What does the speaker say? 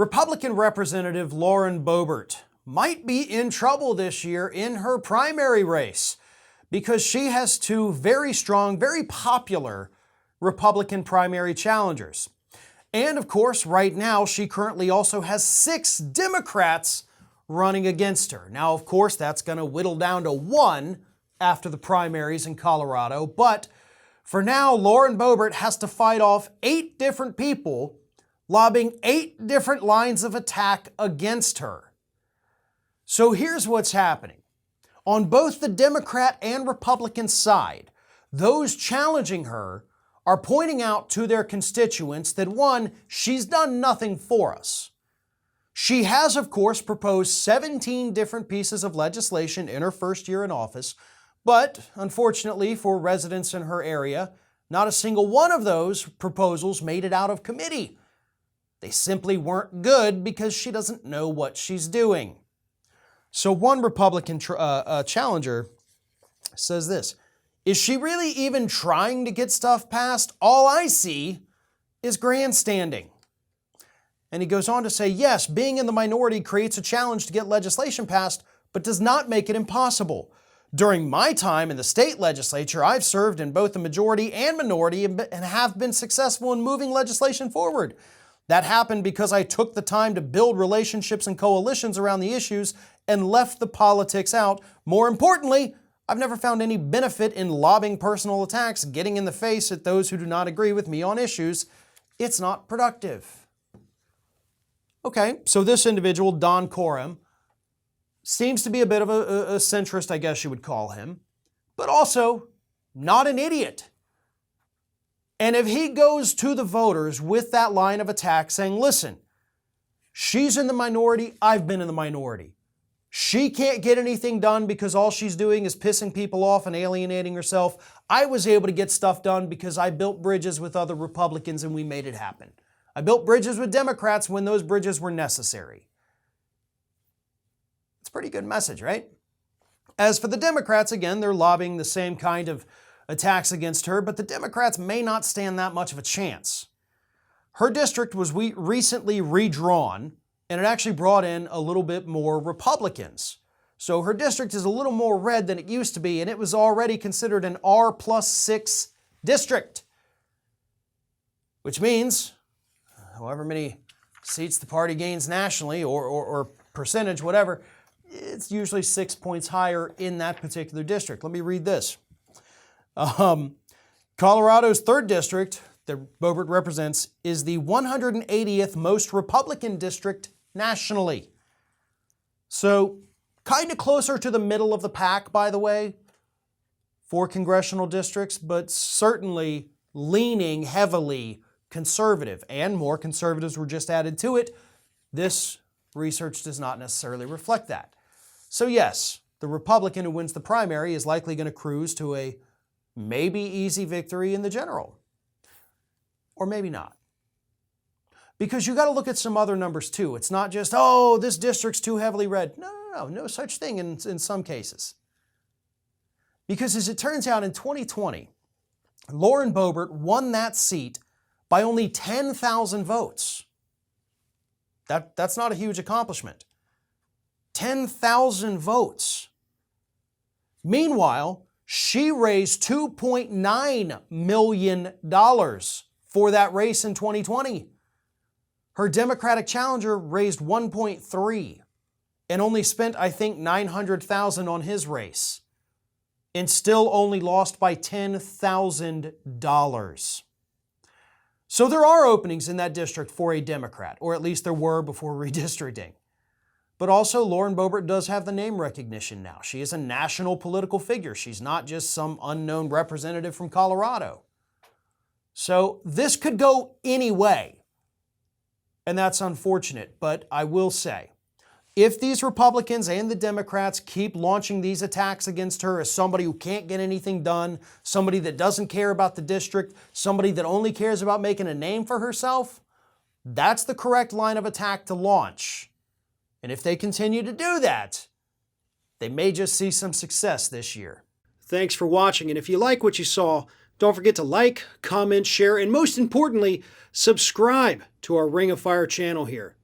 Republican Representative Lauren Boebert might be in trouble this year in her primary race because she has two very strong, very popular Republican primary challengers. And of course, right now, she currently also has 6 Democrats running against her. Now, of course, that's going to whittle down to 1 after the primaries in Colorado. But for now, Lauren Boebert has to fight off 8 different people lobbing 8 different lines of attack against her. So here's what's happening. On both the Democrat and Republican side, those challenging her are pointing out to their constituents that, 1, she's done nothing for us. She has, of course, proposed 17 different pieces of legislation in her first year in office, but unfortunately for residents in her area, not a single one of those proposals made it out of committee. They simply weren't good because she doesn't know what she's doing. So one Republican challenger says this: is she really even trying to get stuff passed? All I see is grandstanding. And he goes on to say, yes, being in the minority creates a challenge to get legislation passed, but does not make it impossible. During my time in the state legislature, I've served in both the majority and minority and have been successful in moving legislation forward. That happened because I took the time to build relationships and coalitions around the issues and left the politics out. More importantly, I've never found any benefit in lobbing personal attacks, getting in the face at those who do not agree with me on issues. It's not productive. Okay, so this individual, Don Coram, seems to be a bit of a centrist, I guess you would call him, but also not an idiot. And if he goes to the voters with that line of attack saying, listen, she's in the minority, I've been in the minority. She can't get anything done because all she's doing is pissing people off and alienating herself. I was able to get stuff done because I built bridges with other Republicans and we made it happen. I built bridges with Democrats when those bridges were necessary. It's a pretty good message, right? As for the Democrats, again, they're lobbying the same kind of attacks against her, but the Democrats may not stand that much of a chance. Her district was recently redrawn, and it actually brought in a little bit more Republicans. So her district is a little more red than it used to be, and it was already considered an R+6 district, which means however many seats the party gains nationally or percentage, whatever, it's usually 6 points higher in that particular district. Let me read this. Colorado's 3rd district that Boebert represents is the 180th most Republican district nationally. So kind of closer to the middle of the pack, by the way, for congressional districts, but certainly leaning heavily conservative, and more conservatives were just added to it. This research does not necessarily reflect that. So yes, the Republican who wins the primary is likely going to cruise to a maybe easy victory in the general. Or maybe not. Because you got to look at some other numbers too. It's not just, oh, this district's too heavily red. No such thing in some cases. Because as it turns out in 2020, Lauren Boebert won that seat by only 10,000 votes. That's not a huge accomplishment. 10,000 votes. Meanwhile, she raised $2.9 million for that race in 2020. Her Democratic challenger raised $1.3 and only spent, I think, $900,000 on his race and still only lost by $10,000. So there are openings in that district for a Democrat, or at least there were before redistricting. But also, Lauren Boebert does have the name recognition now. She is a national political figure. She's not just some unknown representative from Colorado. So this could go any way, and that's unfortunate. But I will say, if these Republicans and the Democrats keep launching these attacks against her as somebody who can't get anything done, somebody that doesn't care about the district, somebody that only cares about making a name for herself, that's the correct line of attack to launch. And if they continue to do that, they may just see some success this year. Thanks for watching, and if you like what you saw, don't forget to like, comment, share, and most importantly, subscribe to our Ring of Fire channel here.